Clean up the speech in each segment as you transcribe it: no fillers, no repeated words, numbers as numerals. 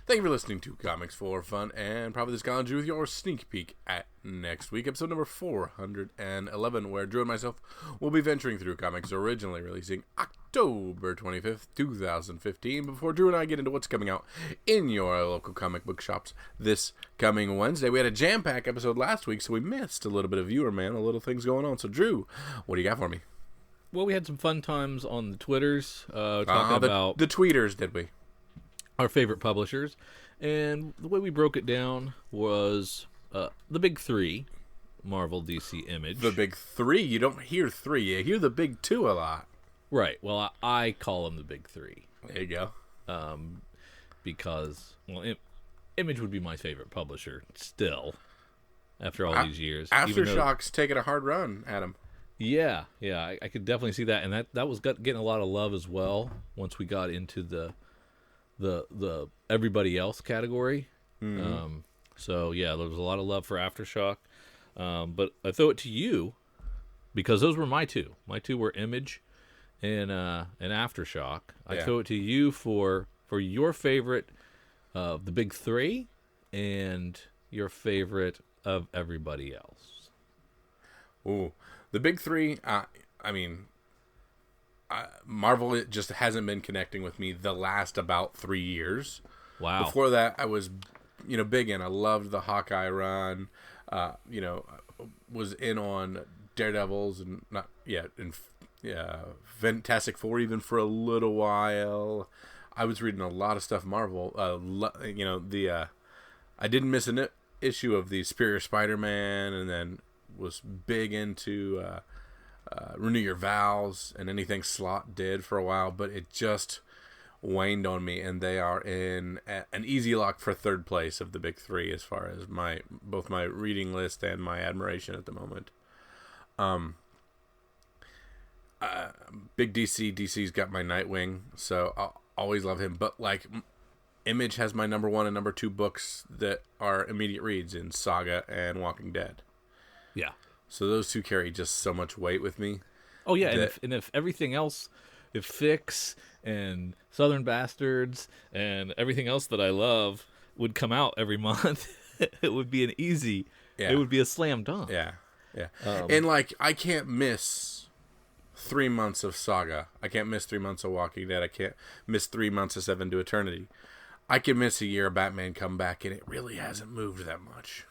Thank you for listening to Comics for Fun and probably this College with your sneak peek at next week, episode number 411, where Drew and myself will be venturing through comics originally releasing October 25th, 2015, before Drew and I get into what's coming out in your local comic book shops this coming Wednesday. We had a jam-packed episode last week, so we missed a little bit of viewer mail, a little things going on. So, Drew, what do you got for me? Well, we had some fun times on the Twitters, talking about the tweeters, did we? Our favorite publishers, and the way we broke it down was the big three: Marvel, DC, Image. The big three? You don't hear three. You hear the big two a lot. Right. Well, I call them the big three. There you go. Because, well, Image would be my favorite publisher still, after all these years. Aftershock's taking a hard run at him. Yeah, I could definitely see that, and that was getting a lot of love as well once we got into the everybody else category. Mm-hmm. So yeah, there was a lot of love for Aftershock. But I throw it to you because those were my two. My two were Image and Aftershock. I throw it to you for your favorite of the big three and your favorite of everybody else. Ooh, the big three. Marvel, it just hasn't been connecting with me the last about 3 years. Wow. Before that, I was, big in. I loved the Hawkeye run. Was in on Daredevils and Fantastic Four even for a little while. I was reading a lot of stuff Marvel. I didn't miss an issue of the Superior Spider-Man, and then was big into Renew Your Vows and anything Slott did for a while, but it just waned on me, and they are in an easy lock for third place of the big three as far as both my reading list and my admiration at the moment. Big DC's got my Nightwing, so I'll always love him, but Image has my number one and number two books that are immediate reads in Saga and Walking Dead. Yeah. So those two carry just so much weight with me. Oh yeah, and if everything else, if Fix and Southern Bastards and everything else that I love would come out every month, it would be it would be a slam dunk. Yeah. And I can't miss 3 months of Saga. I can't miss 3 months of Walking Dead. I can't miss 3 months of Seven to Eternity. I can miss a year of Batman Comeback, and it really hasn't moved that much.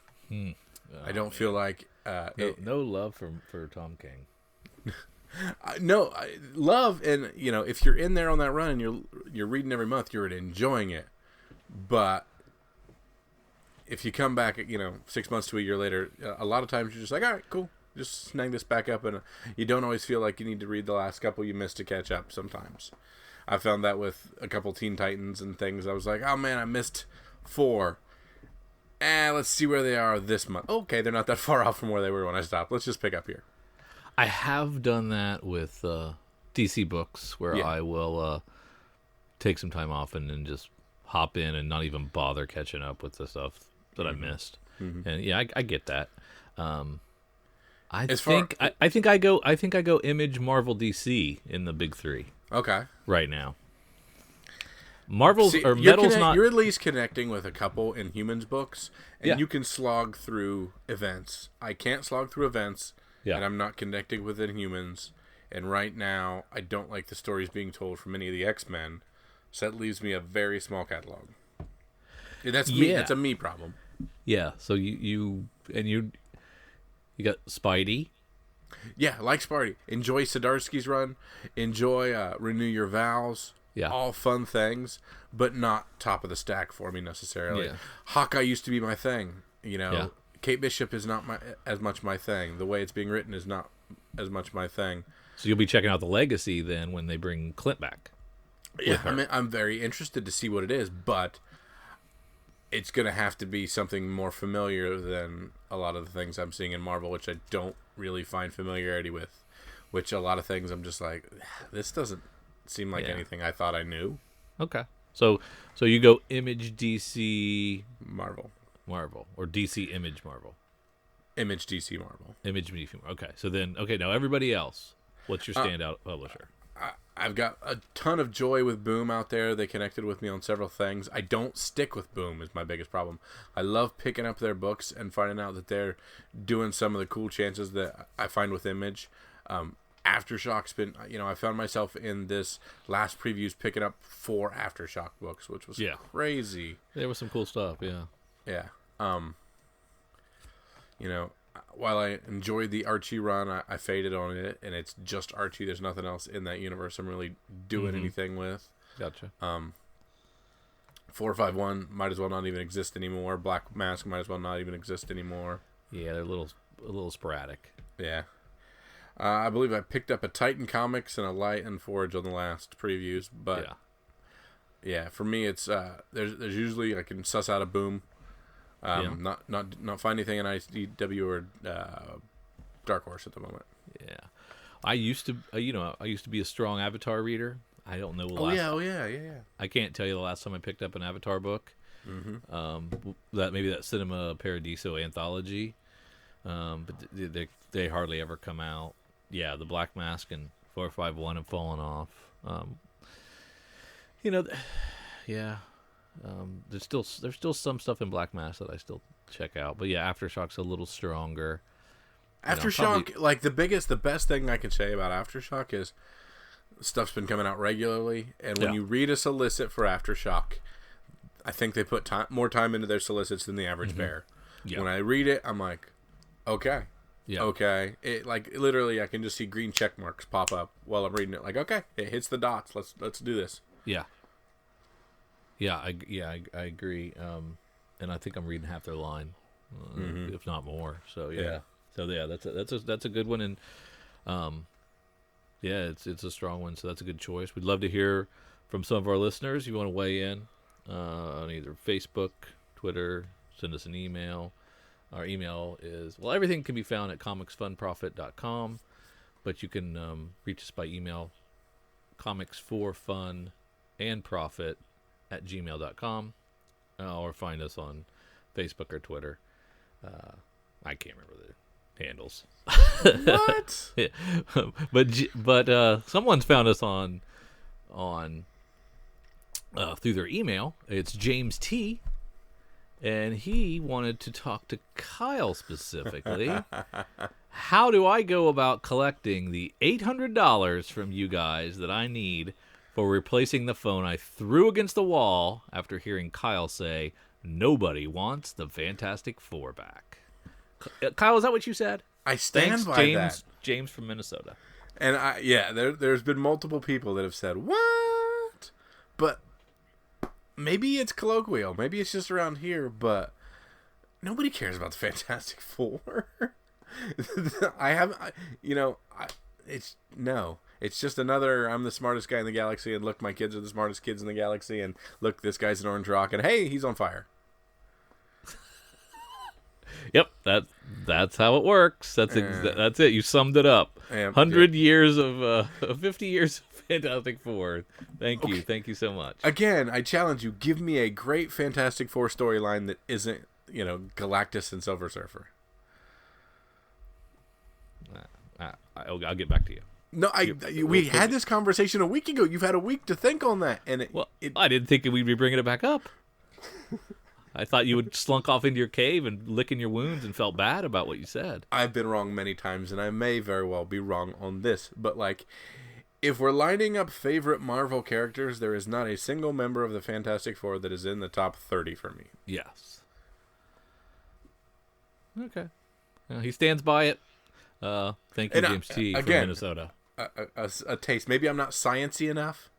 I don't feel like no love for Tom King. No love, and if you're in there on that run and you're reading every month, you're enjoying it. But if you come back, 6 months to a year later, a lot of times you're just like, all right, cool, just snag this back up, and you don't always feel like you need to read the last couple you missed to catch up. Sometimes I found that with a couple Teen Titans and things. I was like, oh man, I missed 4. Let's see where they are this month. Okay, they're not that far off from where they were when I stopped. Let's just pick up here. I have done that with DC books, where I will take some time off and then just hop in and not even bother catching up with the stuff that I missed. Mm-hmm. And yeah, I get that. I think I go Image, Marvel, DC in the big three. Okay. Right now. Marvel's See, or Metal's not. You're at least connecting with a couple Inhumans books, and you can slog through events. I can't slog through events, and I'm not connecting with Inhumans. And right now, I don't like the stories being told from any of the X-Men, so that leaves me a very small catalog. That's me. That's a me problem. Yeah. So you got Spidey. Yeah, like Spidey. Enjoy Zdarsky's run. Enjoy Renew Your Vows. Yeah. All fun things, but not top of the stack for me necessarily. Yeah. Hawkeye used to be my thing. Kate Bishop is not as much my thing. The way it's being written is not as much my thing. So you'll be checking out the Legacy then when they bring Clint back. Yeah, I'm very interested to see what it is, but it's going to have to be something more familiar than a lot of the things I'm seeing in Marvel, which I don't really find familiarity with. Which a lot of things I'm just like, this doesn't seem like anything I thought I knew. Okay. So you go Image, DC, Marvel, or DC, Image, Marvel. Image, DC, Marvel. Image, DC, Marvel. Okay. So then, now everybody else, what's your standout publisher? I've got a ton of joy with Boom out there. They connected with me on several things. I don't stick with Boom is my biggest problem. I love picking up their books and finding out that they're doing some of the cool chances that I find with Image. Aftershock's been, I found myself in this last previews picking up 4 Aftershock books, which was crazy. There was some cool stuff, yeah. Yeah. While I enjoyed the Archie run, I faded on it, and it's just Archie. There's nothing else in that universe I'm really doing anything with. Gotcha. 451 might as well not even exist anymore. Black Mask might as well not even exist anymore. Yeah, they're a little sporadic. Yeah. I believe I picked up a Titan Comics and a Light and Forge on the last previews, but yeah, for me it's there's usually I can suss out a Boom. Not find anything in IDW or Dark Horse at the moment. Yeah, I used to be a strong Avatar reader. I don't know. Yeah. I can't tell you the last time I picked up an Avatar book. That Cinema Paradiso anthology, but they hardly ever come out. Yeah, the Black Mask and 451 have fallen off. There's still some stuff in Black Mask that I still check out, but yeah, Aftershock's a little stronger. Aftershock, like the best thing I can say about Aftershock is stuff's been coming out regularly, and when you read a solicit for Aftershock, I think they put more time into their solicits than the average bear. Yeah. When I read it, I'm like, okay. Yeah. Okay. It literally I can just see green check marks pop up while I'm reading it. Like, okay, it hits the dots. Let's do this. Yeah. Yeah, I agree. And I think I'm reading half their line, if not more. So yeah. That's a good one, and it's a strong one. So that's a good choice. We'd love to hear from some of our listeners. If you want to weigh in on either Facebook, Twitter, send us an email. Our email is everything can be found at comicsfunprofit.com, but you can reach us by email, comicsforfunandprofit@gmail.com, or find us on Facebook or Twitter. I can't remember the handles. What? Yeah. But someone's found us on through their email. It's James T. And he wanted to talk to Kyle specifically. How do I go about collecting the $800 from you guys that I need for replacing the phone I threw against the wall after hearing Kyle say nobody wants the Fantastic Four back? Kyle, is that what you said? I stand by that. James from Minnesota. And there's been multiple people that have said, what? But maybe it's colloquial. Maybe it's just around here, but nobody cares about the Fantastic Four. It's just another, I'm the smartest guy in the galaxy, and look, my kids are the smartest kids in the galaxy, and look, this guy's an orange rock, and hey, he's on fire. Yep, that's how it works. That's it. You summed it up. 100 years of 50 years of Fantastic Four. Thank you so much. Again, I challenge you. Give me a great Fantastic Four storyline that isn't, Galactus and Silver Surfer. I'll get back to you. No, we had this conversation a week ago. You've had a week to think on that, and I didn't think we'd be bringing it back up. I thought you would slunk off into your cave and licking your wounds and felt bad about what you said. I've been wrong many times, and I may very well be wrong on this. But, if we're lining up favorite Marvel characters, there is not a single member of the Fantastic Four that is in the top 30 for me. Yes. Okay. He stands by it. Thank you, James T. from Minnesota. A taste. Maybe I'm not sciencey enough.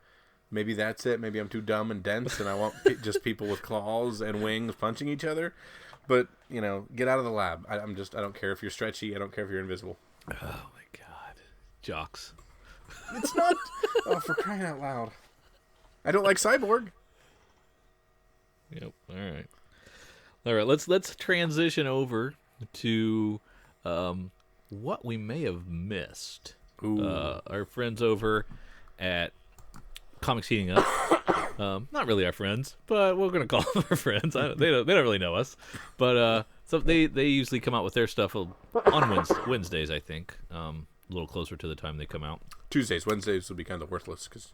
Maybe that's it. Maybe I'm too dumb and dense, and I want just people with claws and wings punching each other. But get out of the lab. I don't care if you're stretchy. I don't care if you're invisible. Oh my God, jocks! It's not. Oh, for crying out loud! I don't like Cyborg. Yep. All right. Let's transition over to what we may have missed. Our friends over at Comics Heating Up. Not really our friends, but we're gonna call them our friends. They don't really know us, but so they usually come out with their stuff on Wednesdays, I think. a little closer to the time they come out. Tuesdays, Wednesdays will be kind of worthless because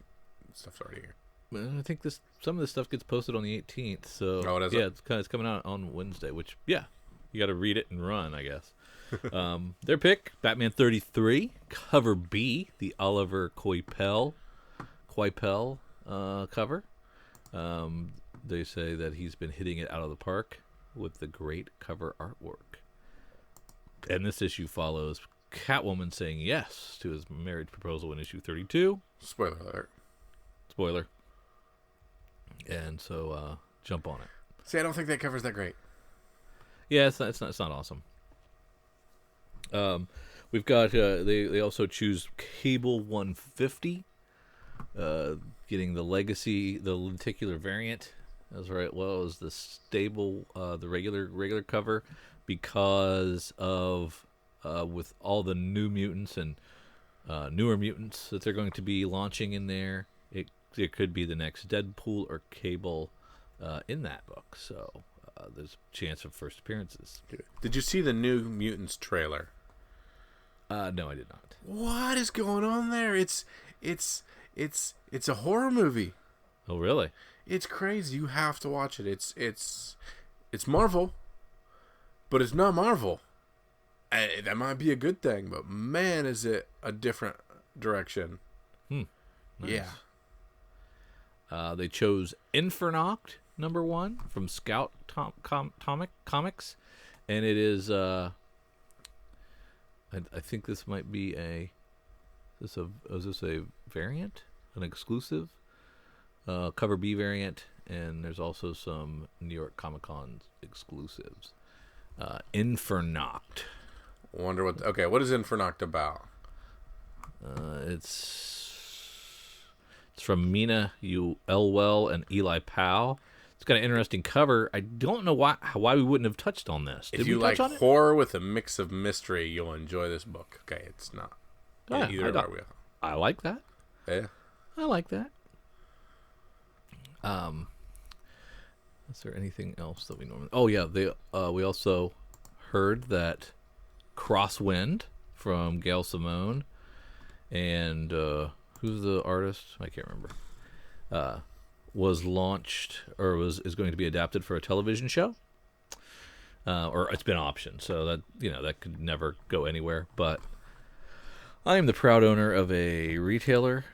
stuff's already here. I think some of this stuff gets posted on the 18th, so it's coming out on Wednesday. Which you got to read it and run, I guess. Their pick, Batman 33, cover B, the Oliver Coipel cover. They say that he's been hitting it out of the park with the great cover artwork. And this issue follows Catwoman saying yes to his marriage proposal in issue 32. Spoiler alert. Spoiler. And so jump on it. See, I don't think that cover's that great. Yeah, it's not awesome. We've got they also choose Cable 150, getting the Legacy, the lenticular variant, as well as the stable, the regular cover, because of with all the new mutants and newer mutants that they're going to be launching in there. It could be the next Deadpool or Cable in that book. So there's a chance of first appearances. Did you see the New Mutants trailer? No, I did not. What is going on there? It's a horror movie. Oh, really? It's crazy. You have to watch it. It's Marvel, but it's not Marvel. That might be a good thing, but man, is it a different direction. Nice. Yeah. They chose Infernoct #1 from Scout Comics, and it is I think this might be is this a variant, an exclusive cover B variant, and there's also some New York Comic Con exclusives. Infernoct. Wonder what is Infernoct about? It's from Mina Elwell and Eli Powell. It's got an interesting cover. I don't know why we wouldn't have touched on this. If you like horror with a mix of mystery, you'll enjoy this book. Okay, it's not either of our wheel. I like that. Yeah, I like that. Is there anything else that we normally? Oh yeah, we also heard that Crosswind from Gail Simone and who's the artist? I can't remember. Was launched or is going to be adapted for a television show, or it's been optioned. So that that could never go anywhere. But I am the proud owner of a retailer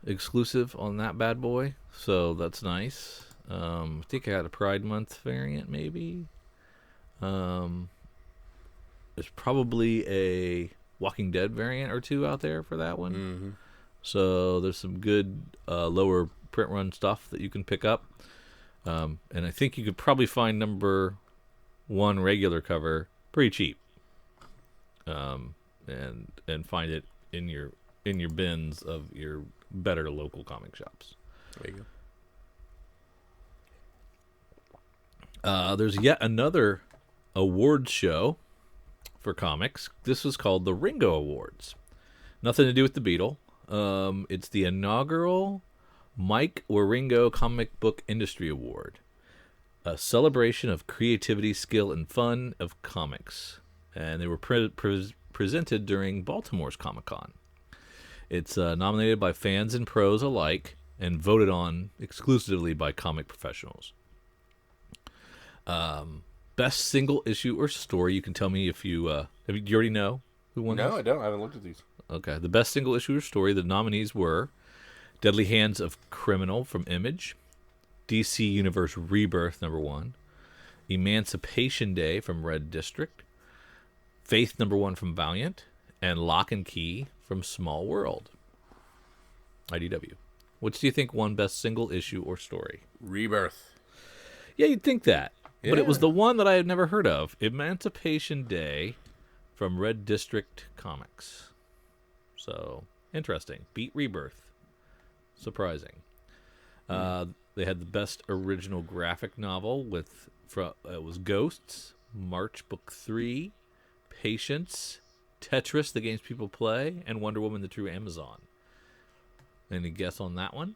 exclusive on that bad boy, so that's nice. I think I got a Pride Month variant, maybe. There's probably a Walking Dead variant or two out there for that one. Mm-hmm. So there's some good lower print run stuff that you can pick up. And I think you could probably find #1 regular cover pretty cheap. And find it in your bins of your better local comic shops. There you go. There's yet another awards show for comics. This is called the Ringo Awards. Nothing to do with the Beatle. It's the inaugural Mike Waringo Comic Book Industry Award, a celebration of creativity, skill, and fun of comics. And they were presented during Baltimore's Comic-Con. It's nominated by fans and pros alike and voted on exclusively by comic professionals. Best single issue or story. You can tell me if you do you already know who won? No, this? I don't. I haven't looked at these. Okay. The best single issue or story. The nominees were Deadly Hands of Criminal from Image, DC Universe Rebirth #1, Emancipation Day from Red District, Faith #1 from Valiant, and Lock and Key from Small World. IDW. Which do you think won best single issue or story? Rebirth. Yeah, you'd think that. Yeah. But it was the one that I had never heard of. Emancipation Day from Red District Comics. So, interesting. Beat Rebirth. Surprising. They had the best original graphic novel with it was Ghosts, March Book 3, Patience, Tetris, the games people play, and Wonder Woman: The True Amazon. Any guess on that one?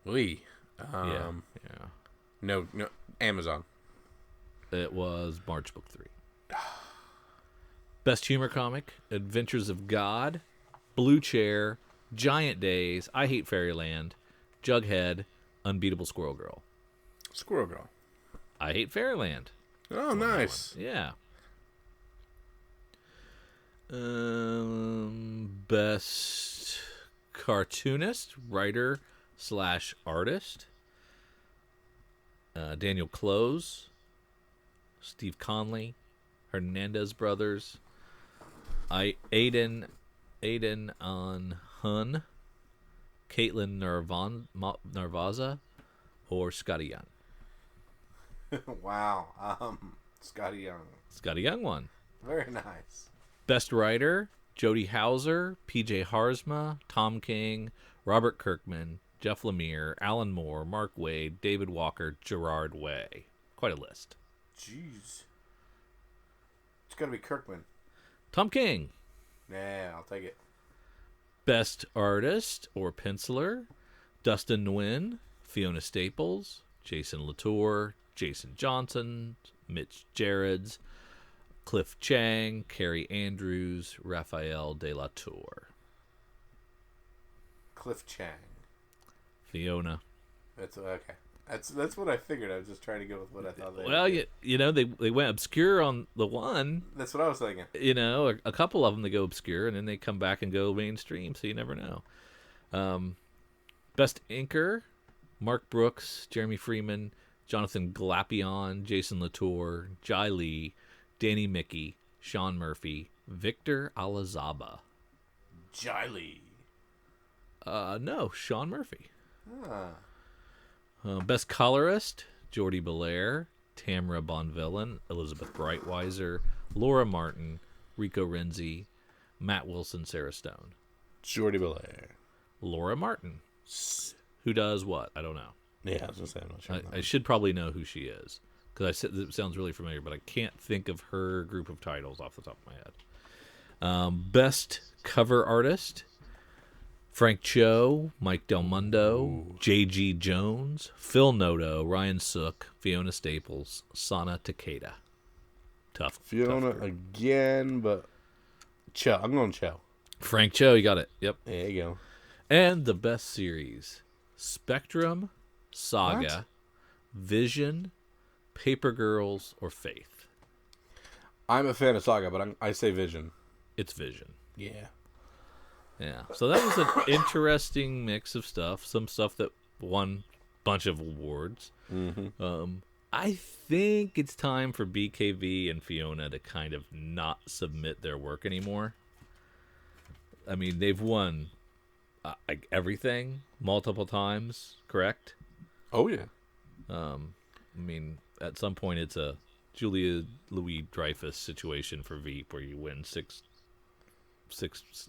Yeah. No, Amazon. It was March Book 3. Best humor comic: Adventures of God, Blue Chair, Giant Days, I Hate Fairyland, Jughead, Unbeatable Squirrel Girl. Squirrel Girl. I Hate Fairyland. Oh, nice. Yeah. Best cartoonist, writer / artist: Daniel Close, Steve Conley, Hernandez Brothers, Aiden on Hun, Caitlin Narvaza, or Scotty Young. Wow. Scotty Young. Scotty Young won. Very nice. Best writer: Jody Hauser, PJ Harsma, Tom King, Robert Kirkman, Jeff Lemire, Alan Moore, Mark Waid, David Walker, Gerard Way. Quite a list. Jeez. It's got to be Kirkman. Tom King. Yeah, I'll take it. Best artist or penciler: Dustin Nguyen, Fiona Staples, Jason Latour, Jason Johnson, Mitch Jareds, Cliff Chang, Carrie Andrews, Raphael De La Tour. Cliff Chang. Fiona. That's okay. That's what I figured. I was just trying to go with what I thought they Well, they went obscure on the one. That's what I was thinking. A couple of them they go obscure, and then they come back and go mainstream, so you never know. Best inker: Mark Brooks, Jeremy Freeman, Jonathan Glapion, Jason Latour, Jai Lee, Danny Mickey, Sean Murphy, Victor Alazaba. Jai Lee. No, Sean Murphy. Ah. Best colorist: Jordy Belair, Tamara Bonvillain, Elizabeth Breitweiser, Laura Martin, Rico Renzi, Matt Wilson, Sarah Stone. Jordy Belair. Laura Martin. Who does what? I don't know. Yeah, I was going to say, I'm not sure. I should probably know who she is, because I said it sounds really familiar, but I can't think of her group of titles off the top of my head. Best cover artist: Frank Cho, Mike Del Mundo, J.G. Jones, Phil Noto, Ryan Sook, Fiona Staples, Sana Takeda. Tough. Fiona tough again, but Cho. I'm going Cho. Frank Cho, you got it. Yep. There you go. And the best series: Spectrum, Saga, What? Vision, Paper Girls, or Faith. I'm a fan of Saga, but I say Vision. It's Vision. Yeah. Yeah. So that was an interesting mix of stuff. Some stuff that won a bunch of awards. Mm-hmm. I think it's time for BKV and Fiona to kind of not submit their work anymore. I mean, they've won everything multiple times, correct? Oh, yeah. I mean, at some point it's a Julia Louis-Dreyfus situation for Veep where you win six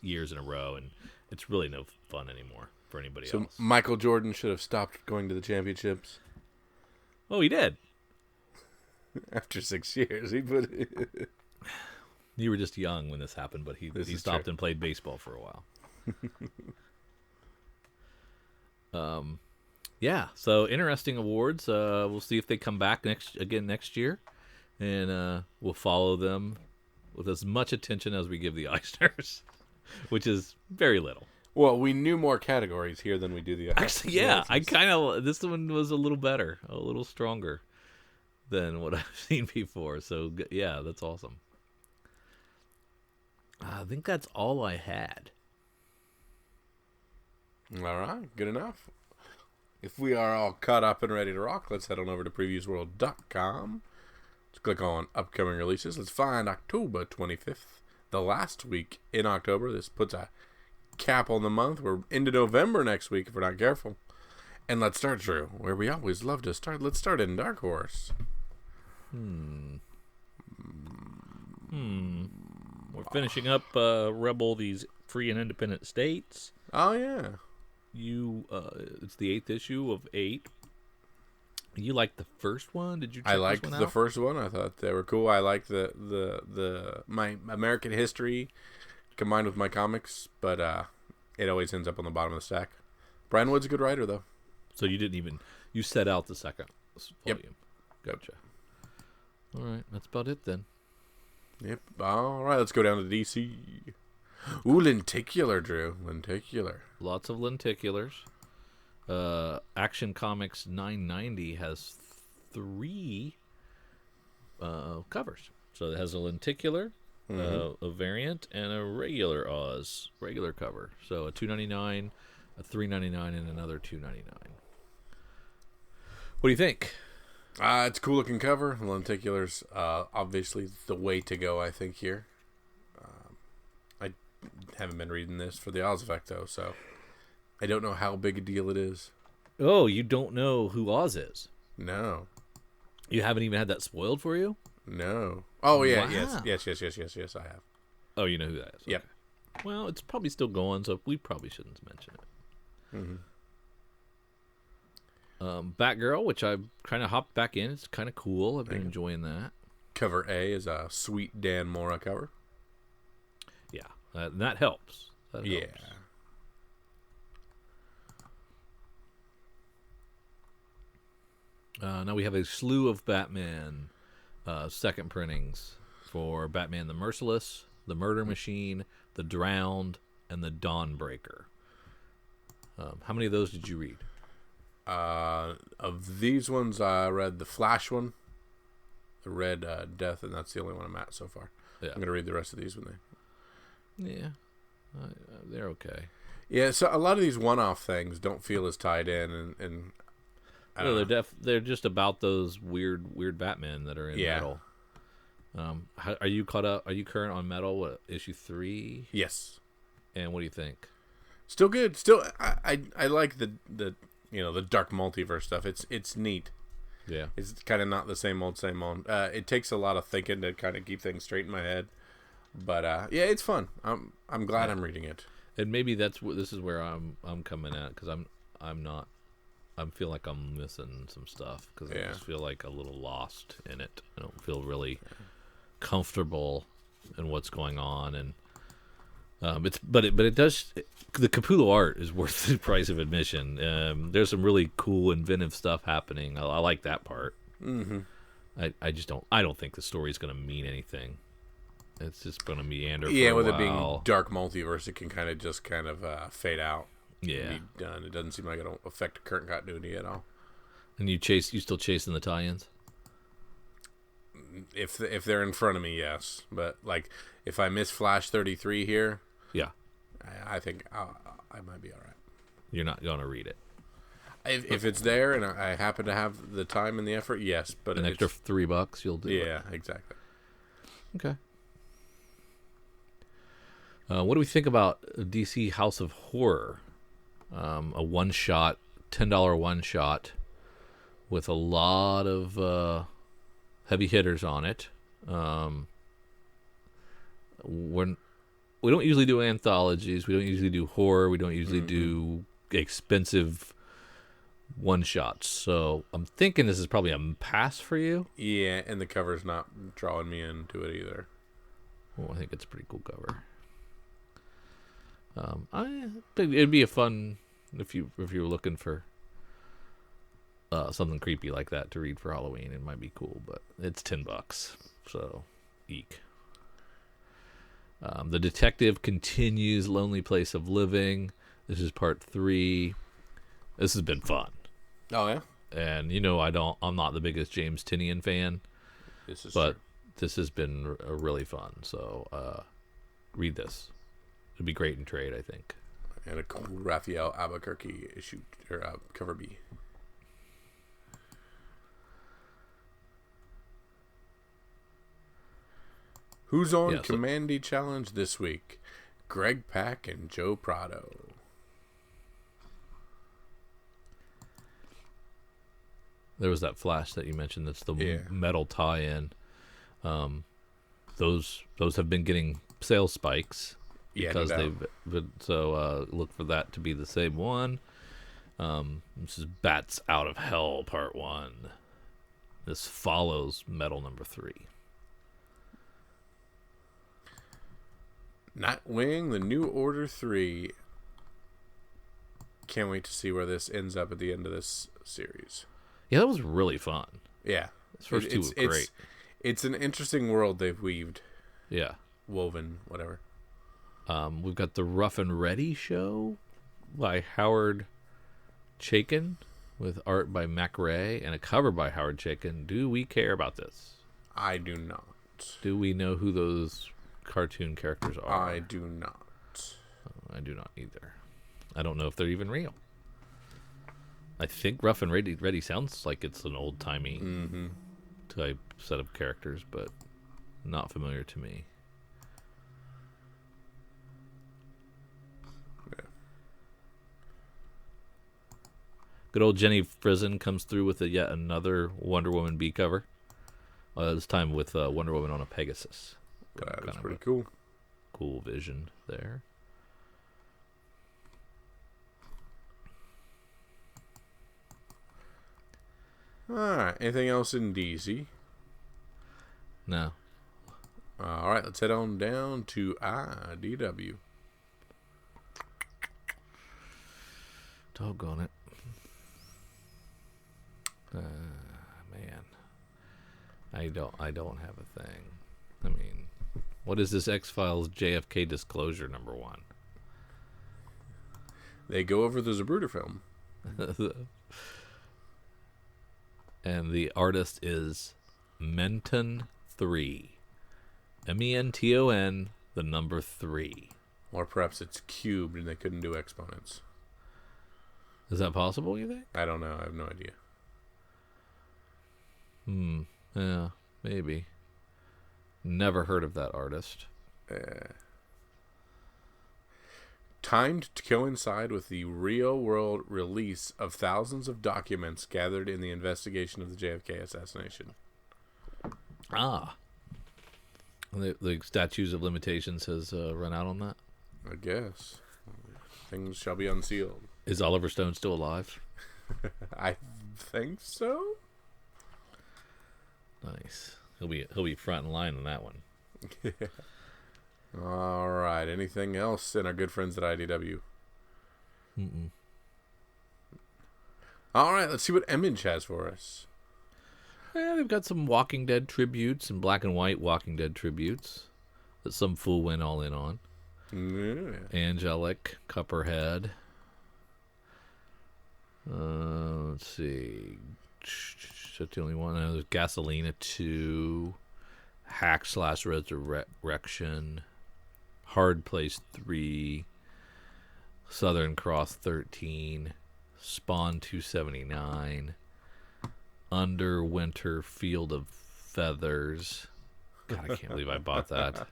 years in a row, and it's really no fun anymore for anybody else. So Michael Jordan should have stopped going to the championships. Oh, he did. After 6 years, he put it. You were just young when this happened, but he stopped and played baseball for a while. Yeah, so interesting awards. We'll see if they come back next year, and we'll follow them with as much attention as we give the Eisners, which is very little. Well, we knew more categories here than we do the others. Actually, yeah, this one was a little better, a little stronger than what I've seen before. So yeah, that's awesome. I think that's all I had. All right, good enough. If we are all caught up and ready to rock, let's head on over to previewsworld.com. Let's click on upcoming releases. Let's find October 25th, the last week in October. This puts a cap on the month. We're into November next week if we're not careful. And let's start, Drew, where we always love to start. Let's start in Dark Horse. We're finishing up Rebel, these free and independent states. Oh, yeah. It's the 8th issue of 8. You liked the first one? Did you check I liked this one the out? first one. I thought they were cool. I liked the my American history combined with my comics, but it always ends up on the bottom of the stack. Brian Wood's a good writer, though. So you set out the second volume. Yep. Gotcha. All right, that's about it then. Yep. All right, let's go down to DC. Ooh, lenticular, Drew. Lenticular. Lots of lenticulars. Action Comics 990 has 3 covers. So it has a lenticular, a variant, and a regular cover. So a $2.99, a $3.99, and another $2.99. What do you think? It's a cool looking cover. Lenticulars, obviously the way to go, I think, here. I haven't been reading this for the Oz effect, though, so I don't know how big a deal it is. Oh, you don't know who Oz is? No. You haven't even had that spoiled for you? No. Oh, yeah, Wow. yes, I have. Oh, you know who that is? Yep. Okay. Well, it's probably still going, so we probably shouldn't mention it. Mm-hmm. Batgirl, which I kind of hopped back in. It's kind of cool. I've been enjoying that. Cover A is a sweet Dan Mora cover. Yeah, that helps. Yeah. Now we have a slew of Batman second printings for Batman the Merciless, the Murder Machine, the Drowned, and the Dawnbreaker. How many of those did you read? Of these ones, I read the Flash one, the Red Death, and that's the only one I'm at so far. Yeah. I'm going to read the rest of these when they... Yeah, they're okay. Yeah, so a lot of these one-off things don't feel as tied in, and I don't know. They're just about those weird Batman that are in Metal. Are you caught up? Are you current on Metal? What, issue 3? Yes. And what do you think? Still good. Still, I like the the dark multiverse stuff. It's neat. Yeah. It's kind of not the same old. It takes a lot of thinking to kind of keep things straight in my head. But yeah, it's fun. I'm glad I'm reading it. And maybe this is where I'm coming at, because I feel like I'm missing some stuff, because I just feel like a little lost in it. I don't feel really comfortable in what's going on, and it does. The Capullo art is worth the price of admission. There's some really cool, inventive stuff happening. I like that part. Mm-hmm. I just don't. I don't think the story's going to mean anything. It's just going to meander. Yeah, for a with while. it being dark multiverse, it can kind of fade out. Yeah, and be done. It doesn't seem like it'll affect current continuity at all. And you still chasing the tie-ins? If they're in front of me, yes. But like, if I miss Flash 33 here, yeah, I think I might be all right. You're not going to read it. If it's there and I happen to have the time and the effort, yes. But an extra $3, you'll do it. Yeah, exactly. Okay. What do we think about DC House of Horror? A one-shot, $10 one-shot with a lot of heavy hitters on it. We don't usually do anthologies. We don't usually do horror. We don't usually do expensive one-shots. So I'm thinking this is probably a pass for you. Yeah, and the cover's not drawing me into it either. Well, I think it's a pretty cool cover. I think it'd be a fun if you were looking for something creepy like that to read for Halloween. It might be cool, but it's $10, so eek. The Detective continues. Lonely Place of Living. This is part 3. This has been fun. Oh yeah, and I'm not the biggest James Tynion fan. But this has been really fun. So read this. It'd be great in trade, I think. And a cool Raphael Albuquerque issue or cover B. Who's on Commandy Challenge this week? Greg Pak and Joe Prado. There was that Flash that you mentioned. That's the Metal tie-in. Those have been getting sales spikes. Because they've been, so look for that to be the same one. This is Bats Out of Hell Part 1. This follows Metal number 3. Nightwing, the New Order 3. Can't wait to see where this ends up at the end of this series. Yeah, that was really fun. Yeah. Those first two were great. It's an interesting world they've weaved. Yeah. Woven, whatever. We've got the Rough and Ready show by Howard Chaykin with art by Mac Ray and a cover by Howard Chaykin. Do we care about this? I do not. Do we know who those cartoon characters are? I do not. I do not either. I don't know if they're even real. I think Rough and Ready sounds like it's an old-timey type set of characters, but not familiar to me. Yeah. Good old Jenny Frison comes through with yet another Wonder Woman B cover. This time with Wonder Woman on a Pegasus. That is pretty cool. Cool vision there. Alright, anything else in DC? No. Alright, let's head on down to IDW. Doggone it. Man. I don't have a thing. I mean, what is this X-Files JFK disclosure number 1? They go over the Zapruder film. And the artist is Menton 3. MENTON, the number 3. Or perhaps it's cubed and they couldn't do exponents. Is that possible, you think? I don't know. I have no idea. Yeah, maybe. Never heard of that artist. Timed to coincide with the real-world release of thousands of documents gathered in the investigation of the JFK assassination. Ah. The statutes of limitations has run out on that? I guess. Things shall be unsealed. Is Oliver Stone still alive? I think so. Nice. He'll be front in line on that one. All right. Anything else in our good friends at IDW? All right. Let's see what Image has for us. Yeah, they've got some Walking Dead tributes and black and white Walking Dead tributes that some fool went all in on. Yeah. Angelic, Copperhead. Let's see. That's the only one. There's Gasolina 2, Hack/Resurrection, Hard Place 3, Southern Cross 13, Spawn 279, Underwinter Field of Feathers. God, I can't believe I bought that.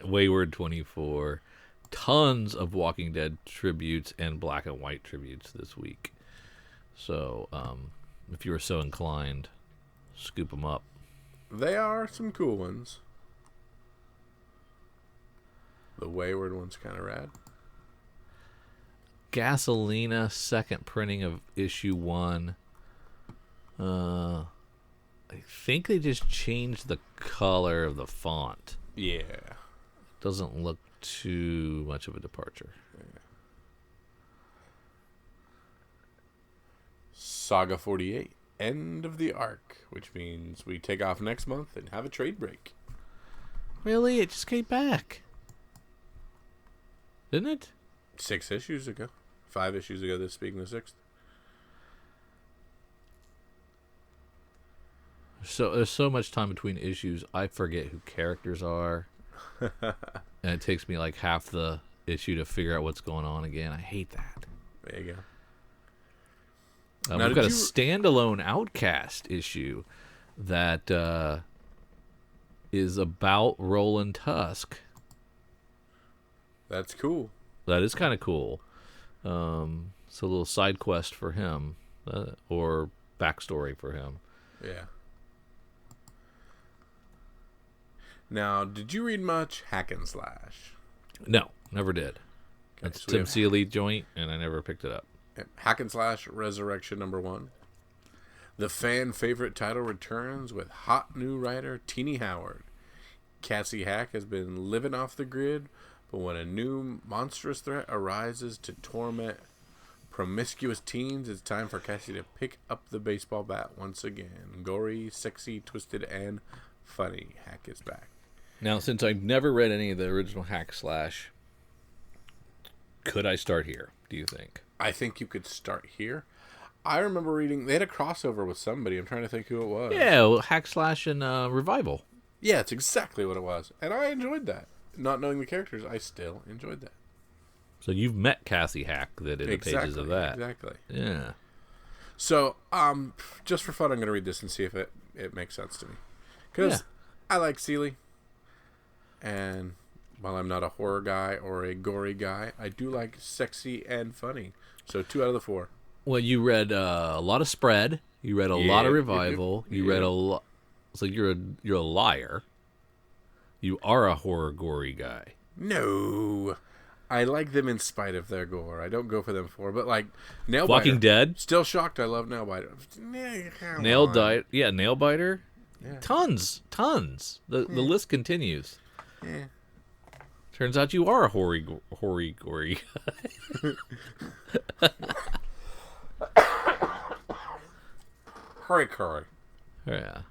Wayward 24. Tons of Walking Dead tributes and black and white tributes this week. So, if you were so inclined, scoop them up. They are some cool ones. The Wayward one's kind of rad. Gasolina, second printing of issue 1. I think they just changed the color of the font. Yeah. Doesn't look too much of a departure. Yeah. Saga 48, End of the Arc, which means we take off next month and have a trade break. Really? It just came back. Didn't it? 6 issues ago. 5 issues ago, this being the 6th. So there's so much time between issues, I forget who characters are. And it takes me like half the issue to figure out what's going on again. I hate that. There you go. We've got a standalone Outcast issue that is about Roland Tusk. That's cool. That is kind of cool. It's a little side quest for him, or backstory for him. Yeah. Now, did you read much Hack and Slash? No, never did. That's so Tim Seeley joint, and I never picked it up. Hack and Slash Resurrection number 1. The fan favorite title returns with hot new writer Teenie Howard. Cassie Hack has been living off the grid, but when a new monstrous threat arises to torment promiscuous teens, it's time for Cassie to pick up the baseball bat once again. Gory, sexy, twisted, and funny Hack is back. Now, since I've never read any of the original Hack Slash, could I start here, do you think? I think you could start here. I remember reading, they had a crossover with somebody. I'm trying to think who it was. Yeah, well, Hack Slash and Revival. Yeah, it's exactly what it was. And I enjoyed that. Not knowing the characters, I still enjoyed that. So you've met Cassie Hack that in the pages of that. Exactly. Yeah. So, just for fun, I'm going to read this and see if it makes sense to me. Because I like Seeley. And while I'm not a horror guy or a gory guy, I do like sexy and funny. So 2 out of the 4. Well, you read a lot of Spread. You read a lot of Revival. You read a lot. So you're a liar. You are a horror gory guy. No. I like them in spite of their gore. I don't go for them for, but like Nailbiter. Walking Dead. Still shocked. I love Nailbiter. Nailbiter. Yeah. Tons. The list continues. Yeah. Turns out you are a hoary gory guy. Hurry. Yeah.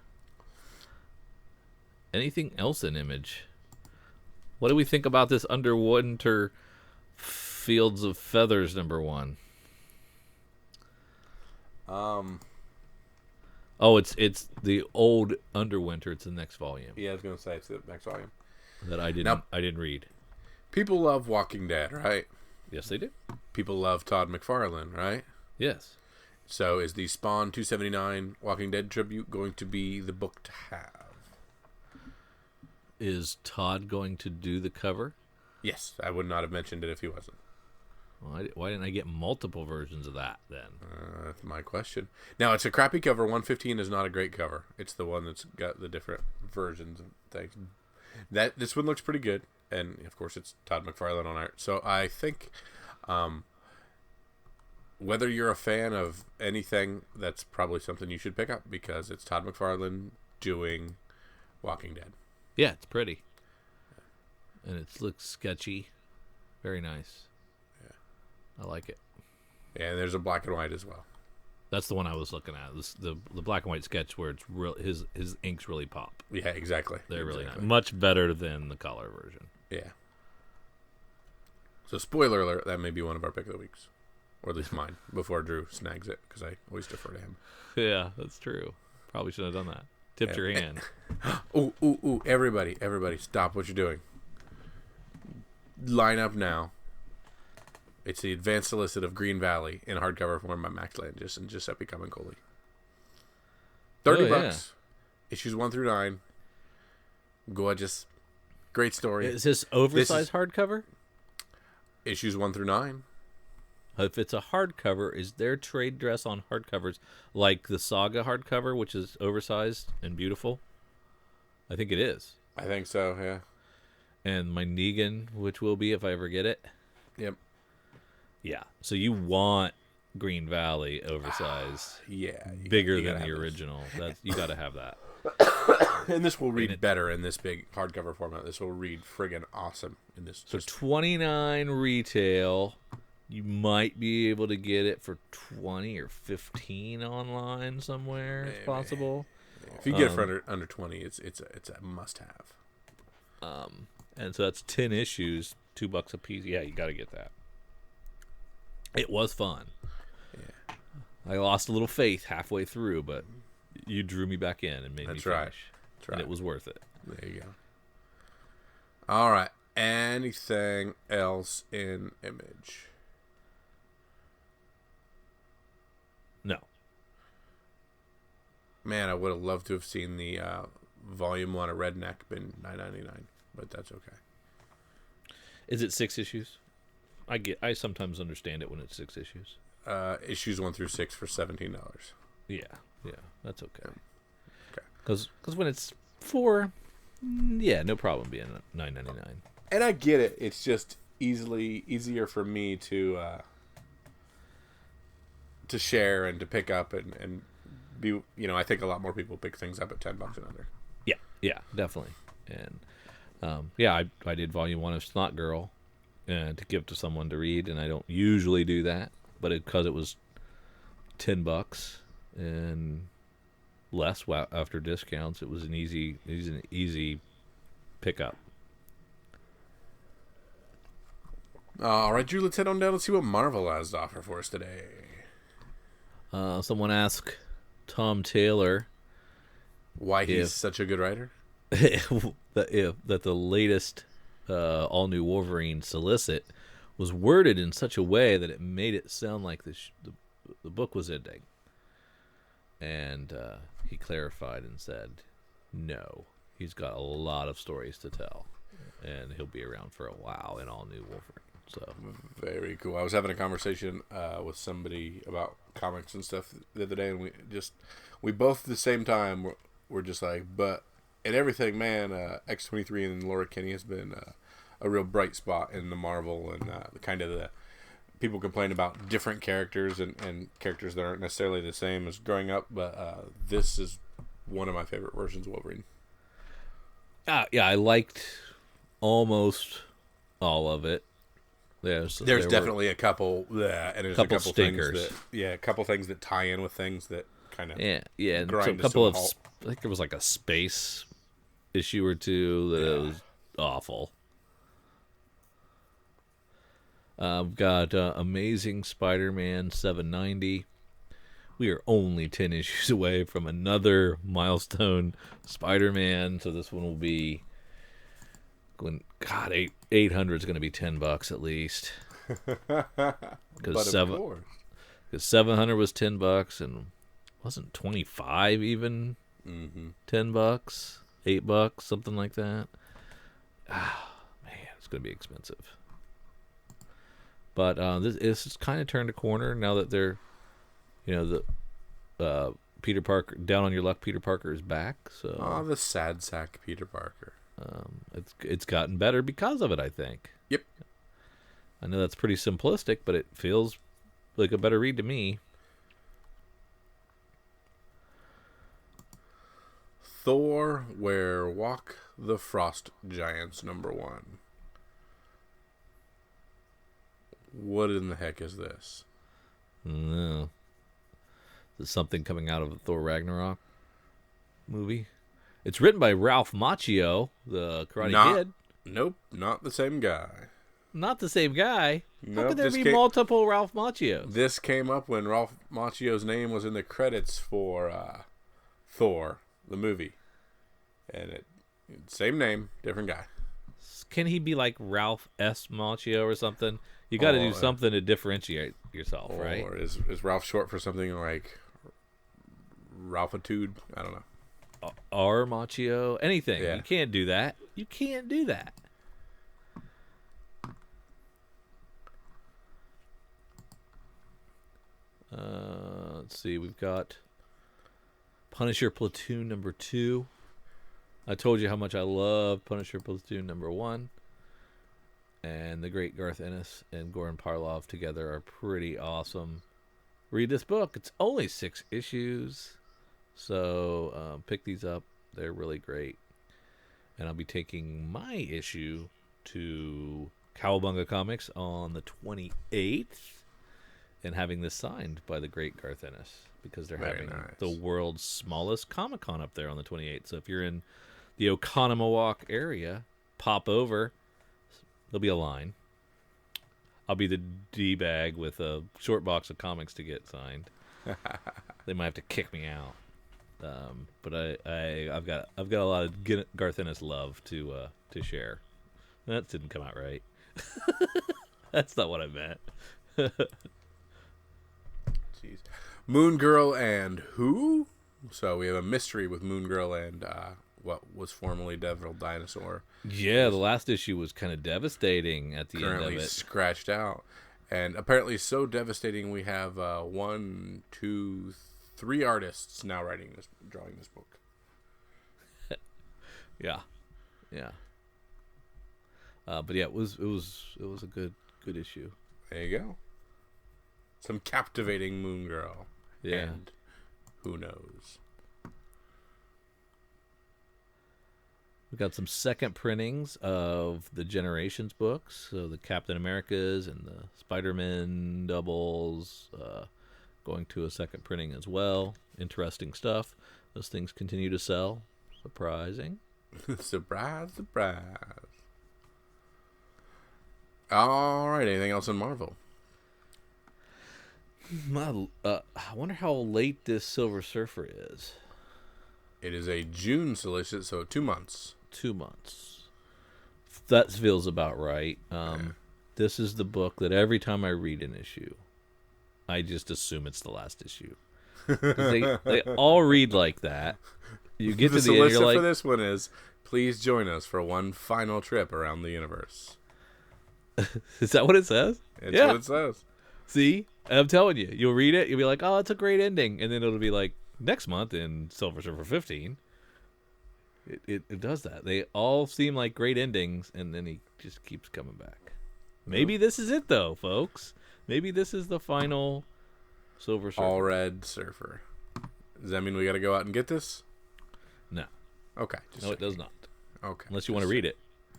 Anything else in Image? What do we think about this Underwinter Fields of Feathers #1? Oh, it's the old Underwinter. It's the next volume. Yeah, I was gonna say it's the next volume that I didn't read. People love Walking Dead, right? Yes, they do. People love Todd McFarlane, right? Yes. So is the Spawn 279 Walking Dead tribute going to be the book to have? Is Todd going to do the cover? Yes, I would not have mentioned it if he wasn't. Well, why didn't I get multiple versions of that then? That's my question. Now, it's a crappy cover. 115 is not a great cover. It's the one that's got the different versions and things. This one looks pretty good, and of course, it's Todd McFarlane on art. So I think, whether you're a fan of anything, that's probably something you should pick up because it's Todd McFarlane doing Walking Dead. Yeah, it's pretty, and it looks sketchy. Very nice. I like it. Yeah, and there's a black and white as well. That's the one I was looking at. The black and white sketch where it's real. His inks really pop. Yeah, exactly. They're really nice. Much better than the color version. Yeah. So spoiler alert, that may be one of our pick of the weeks, or at least mine. Before Drew snags it, because I always defer to him. Yeah, that's true. Probably should have done that. Tipped your hand. Ooh! Everybody, stop what you're doing. Line up now. It's the advanced illicit of Green Valley in hardcover form by Max Landis and Giuseppe Camuncoli. $30. Yeah. Issues 1 through 9. Gorgeous. Great story. Is this oversized hardcover? Issues 1 through 9. If it's a hardcover, is there trade dress on hardcovers like the Saga hardcover, which is oversized and beautiful? I think it is. I think so, yeah. And my Negan, which will be if I ever get it. Yep. Yeah. So you want Green Valley oversized. Yeah. Bigger than the original. You got to have that. And this will read better in this big hardcover format. This will read friggin' awesome in this. So $29 retail. You might be able to get it for $20 or $15 online somewhere, if possible. If you get it for under 20, it's a must-have. And so that's 10 issues, $2 a piece. Yeah, you got to get that. It was fun. Yeah. I lost a little faith halfway through, but you drew me back in and made me finish. That's right. And it was worth it. There you go. All right. Anything else in Image? No. Man, I would have loved to have seen the Volume 1 of Redneck been $9.99, but that's okay. Is it 6 issues? I sometimes understand it when it's 6 issues. Issues 1 through 6 for $17. Yeah, that's okay. Okay. Because when it's 4, yeah, no problem being $9.99. And I get it. It's just easier for me to share and to pick up and be. I think a lot more people pick things up at $10 and under. Yeah, definitely. And I did Volume 1 of Snot Girl. To give to someone to read, and I don't usually do that, but because it was $10, and less after discounts. It was an easy pickup. All right, Drew, let's head on down and see what Marvel has to offer for us today. Someone asked Tom Taylor why he's such a good writer. that the latest all new Wolverine solicit was worded in such a way that it made it sound like the book was ending. And he clarified and said, no, he's got a lot of stories to tell, and he'll be around for a while in all new Wolverine. So very cool. I was having a conversation with somebody about comics and stuff the other day, and we both at the same time were just like, but in everything, man, X-23 and Laura Kinney has been a real bright spot in the Marvel, and the kind of the people complain about different characters and characters that aren't necessarily the same as growing up, but this is one of my favorite versions of Wolverine. Yeah, I liked almost all of it. There's definitely a couple, and there's a couple stinkers. A couple things that tie in with things that kind of and so a couple of halt. I think there was like a space issue or two that it was awful. We've got Amazing Spider-Man 790. We are only 10 issues away from another milestone Spider-Man, so this one will be going. God, 800 is going to be $10 at least. Because 700 was $10 and wasn't 25 even. $10, $8, something like that. Ah, man, it's going to be expensive. But this has kind of turned a corner now that they're, the Peter Parker, down on your luck, Peter Parker is back. So the sad sack Peter Parker. It's gotten better because of it, I think. Yep. I know that's pretty simplistic, but it feels like a better read to me. Thor, Where Walk the Frost Giants #1. What in the heck is this? No. Is this something coming out of the Thor Ragnarok movie? It's written by Ralph Macchio, the Karate Kid. Nope, not the same guy. Not the same guy? Nope, how could there be multiple Ralph Macchios? This came up when Ralph Macchio's name was in the credits for Thor, the movie. And same name, different guy. Can he be like Ralph S. Macchio or something? You got to do something to differentiate yourself, right? Or is Ralph short for something like Ralphitude? I don't know. R. Macchio? Anything. Yeah. You can't do that. You can't do that. Let's see. We've got Punisher Platoon #2. I told you how much I love Punisher Platoon #1. And the great Garth Ennis and Goran Parlov together are pretty awesome. Read this book. It's only 6 issues. So pick these up. They're really great. And I'll be taking my issue to Cowabunga Comics on the 28th and having this signed by the great Garth Ennis because they're having the world's smallest Comic-Con up there on the 28th. So if you're in the Oconomowoc area, pop over. There'll be a line. I'll be the D-bag with a short box of comics to get signed. They might have to kick me out. But I've got a lot of Garth Ennis love to share. That didn't come out right. That's not what I meant. Jeez. Moon Girl and who? So we have a mystery with Moon Girl and what was formerly Devil Dinosaur. Yeah, the last issue was kind of devastating at the end of it. Currently scratched out. And apparently so devastating we have 1, 2, 3 artists now drawing this book. Yeah. But yeah, it was a good issue. There you go. Some captivating Moon Girl. Yeah. And who knows? We got some second printings of the Generations books, so the Captain Americas and the Spider-Man doubles, going to a second printing as well. Interesting stuff. Those things continue to sell. Surprising. Surprise, surprise. All right. Anything else in Marvel? I wonder how late this Silver Surfer is. It is a June solicit, so 2 months. 2 months. That feels about right. This is the book that every time I read an issue, I just assume it's the last issue. They all read like that. You get to the end, you're like, for this one is, please join us for one final trip around the universe. Is that what it says? It's what it says. See? I'm telling you. You'll read it, you'll be like, oh, that's a great ending. And then it'll be like, next month in Silver Surfer 15. It does that. They all seem like great endings, and then he just keeps coming back. Maybe this is it, though, folks. Maybe this is the final Silver Surfer. All Red Surfer. Does that mean we got to go out and get this? No. Okay. No, it does not. Okay. Unless you want to read it.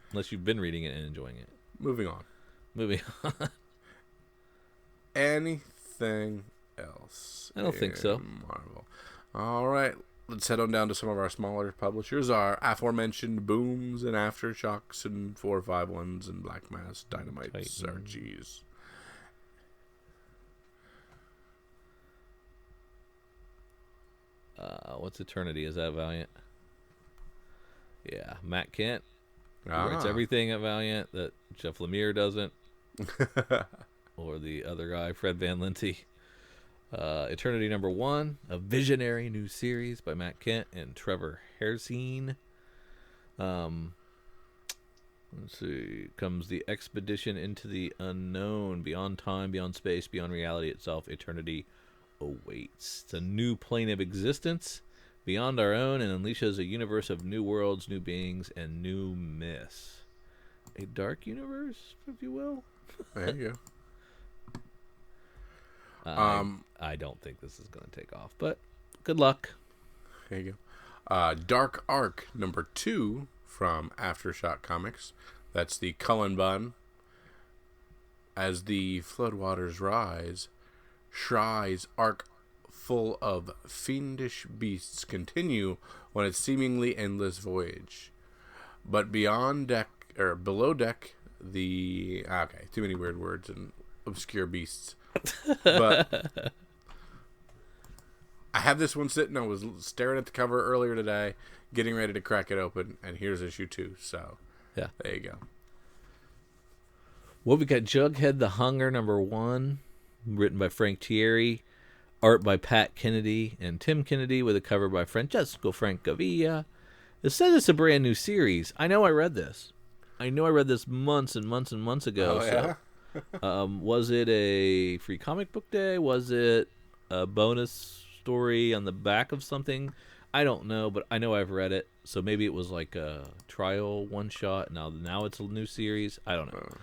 Unless you've been reading it and enjoying it. Moving on. Anything else? I don't think so. Marvel. All right. Let's head on down to some of our smaller publishers. Our aforementioned Booms and Aftershocks and 451s and Black Mass Dynamites, Archies. What's Eternity? Is that Valiant? Yeah, Matt Kent writes everything at Valiant that Jeff Lemire doesn't, or the other guy, Fred Van Lente. Eternity #1, a visionary new series by Matt Kent and Trevor Hairsine. Let's see. Comes the expedition into the unknown, beyond time, beyond space, beyond reality itself. Eternity awaits. It's a new plane of existence beyond our own, and unleashes a universe of new worlds, new beings, and new myths. A dark universe, if you will. There you go. I don't think this is going to take off, but good luck. There you go. Dark Arc #2 from Aftershock Comics. That's the Cullen Bun. As the floodwaters rise, Shrai's arc full of fiendish beasts continue on its seemingly endless voyage. But beyond deck, or below deck, too many weird words and obscure beasts. But I have this one sitting. I was staring at the cover earlier today, getting ready to crack it open, and here's issue 2. So, yeah, there you go. Well, we got Jughead the Hunger #1, written by Frank Thierry, art by Pat Kennedy and Tim Kennedy, with a cover by Francesco Francavilla. It says it's a brand new series. I know I read this. Months and months and months ago. Oh, yeah? Was it a free comic book day? Was it a bonus story on the back of something? I don't know, but I know I've read it. So maybe it was like a trial one-shot. Now it's a new series. I don't know.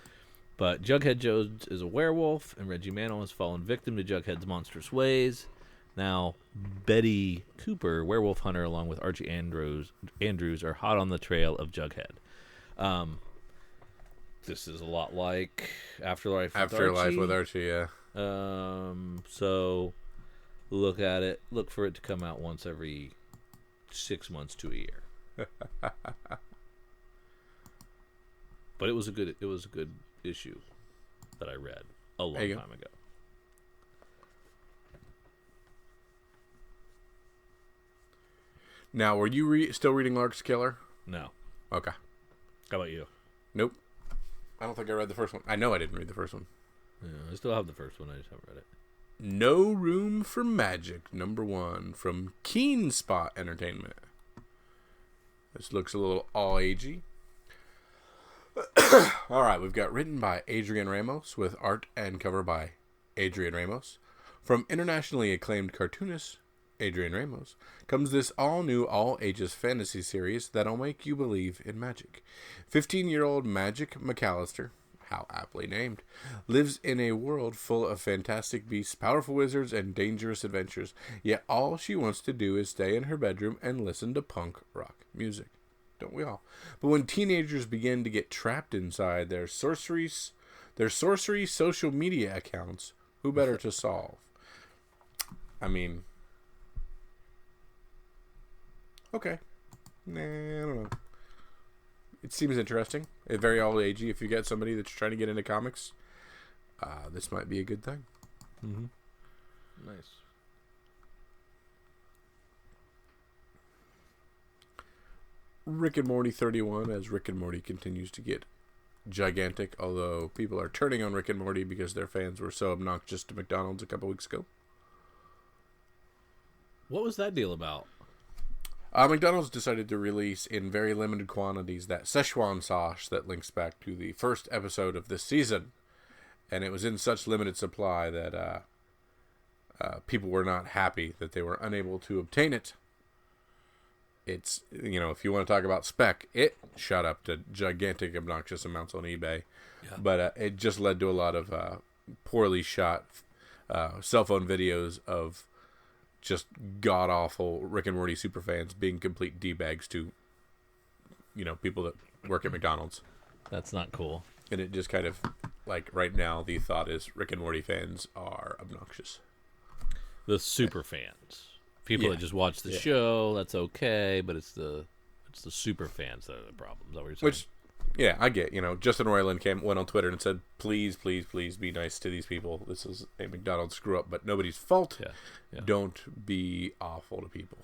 But Jughead Jones is a werewolf, and Reggie Mantle has fallen victim to Jughead's monstrous ways. Now, Betty Cooper, werewolf hunter, along with Archie Andrews are hot on the trail of Jughead. This is a lot like Afterlife with Archie, yeah. So look at it. Look for it to come out once every 6 months to a year. But it was a good issue that I read a long time ago. Now, were you still reading Lark's Killer? No. Okay. How about you? Nope. I don't think I read the first one. I know I didn't read the first one. Yeah, I still have the first one. I just haven't read it. No Room for Magic #1 from Keen Spot Entertainment. This looks a little all-agey. All right, we've got written by Adrian Ramos with art and cover by Adrian Ramos. From internationally acclaimed cartoonist Adrian Ramos comes this all-new, all-ages fantasy series that'll make you believe in magic. 15-year-old Magic McAllister, how aptly named, lives in a world full of fantastic beasts, powerful wizards, and dangerous adventures, yet all she wants to do is stay in her bedroom and listen to punk rock music. Don't we all? But when teenagers begin to get trapped inside their sorcery social media accounts, who better to solve? I mean, okay. Nah, I don't know. It seems interesting. It's very all-agey. If you get somebody that's trying to get into comics, this might be a good thing. Mm-hmm. Nice. Rick and Morty 31, as Rick and Morty continues to get gigantic, although people are turning on Rick and Morty because their fans were so obnoxious to McDonald's a couple weeks ago. What was that deal about? McDonald's decided to release in very limited quantities that Szechuan sauce that links back to the first episode of this season. And it was in such limited supply that people were not happy that they were unable to obtain it. It's, if you want to talk about Spec, it shot up to gigantic, obnoxious amounts on eBay. Yeah. But it just led to a lot of poorly shot cell phone videos of just god-awful Rick and Morty superfans being complete D-bags to, people that work at McDonald's. That's not cool. And it just kind of, right now, the thought is Rick and Morty fans are obnoxious. The super fans. People that just watch the show, that's okay, but it's the super fans that are the problem. Is that what you're saying? Which, I get. Justin Roiland went on Twitter and said, please, please, please be nice to these people. This is a McDonald's screw-up, but nobody's fault. Yeah. Don't be awful to people.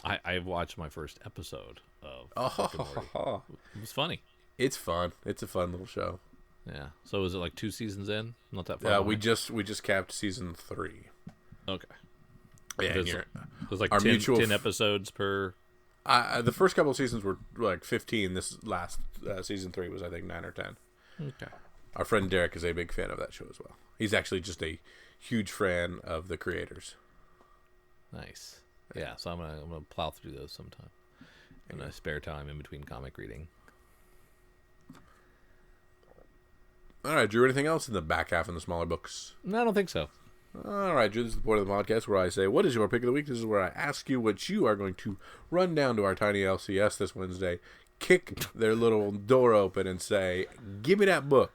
I watched my first episode of Rick and Morty. It was funny. It's fun. It's a fun little show. Yeah. So is it 2 seasons in? Not that far. Yeah, we just capped season 3. Okay. Yeah, there's 10 episodes per. The first couple of seasons were 15. This last season 3 was, I think, 9 or 10. Okay. Our friend Derek is a big fan of that show as well. He's actually just a huge fan of the creators. Nice. Yeah, so I'm gonna plow through those sometime in my spare time in between comic reading. All right, Drew. Anything else in the back half in the smaller books? No, I don't think so. All right, Drew, this is the point of the podcast where I say, what is your pick of the week? This is where I ask you what you are going to run down to our tiny LCS this Wednesday, kick their little door open and say, give me that book.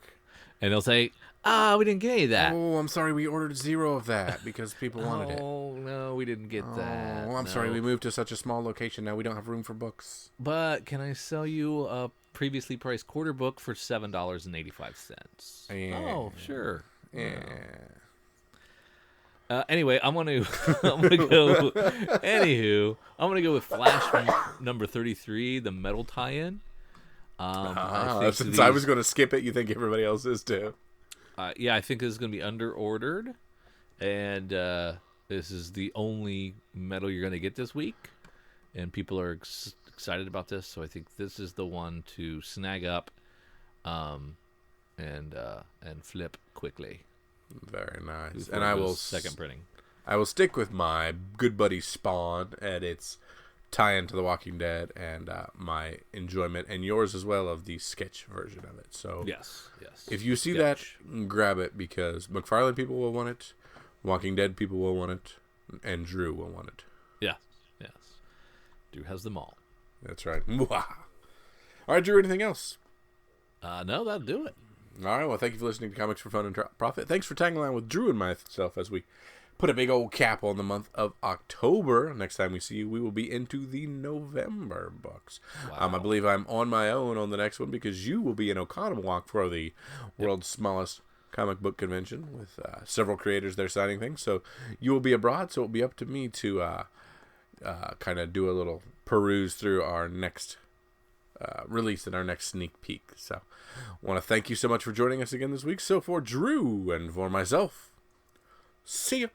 And they'll say, we didn't get any of that. Oh, I'm sorry, we ordered 0 of that because people wanted it. Oh, no, we didn't get that. Oh, I'm sorry, we moved to such a small location, now we don't have room for books. But can I sell you a previously priced quarter book for $7.85? Yeah. Oh, sure. Yeah. Anyway, I'm gonna go. Anywho, I'm gonna go with Flash number 33, the metal tie-in. Since I was going to skip it, you think everybody else is too? Yeah, I think this is gonna be under ordered, and this is the only metal you're gonna get this week, and people are excited about this. So I think this is the one to snag up, and flip quickly. Very nice. And I will second printing. I will stick with my good buddy Spawn and its tie-in to The Walking Dead, and my enjoyment and yours as well of the sketch version of it. So yes. If you see that, grab it because McFarlane people will want it, Walking Dead people will want it, and Drew will want it. Yeah. Yes. Drew has them all. That's right. All right, Drew. Anything else? No, that'll do it. All right, well, thank you for listening to Comics for Fun and Profit. Thanks for tagging along with Drew and myself as we put a big old cap on the month of October. Next time we see you, we will be into the November books. Wow. I believe I'm on my own on the next one because you will be in Oconomowoc for the world's smallest comic book convention with several creators there signing things. So you will be abroad, so it will be up to me to kind of do a little peruse through our next release and our next sneak peek. So I want to thank you so much for joining us again this week. So for Drew and for myself, see ya.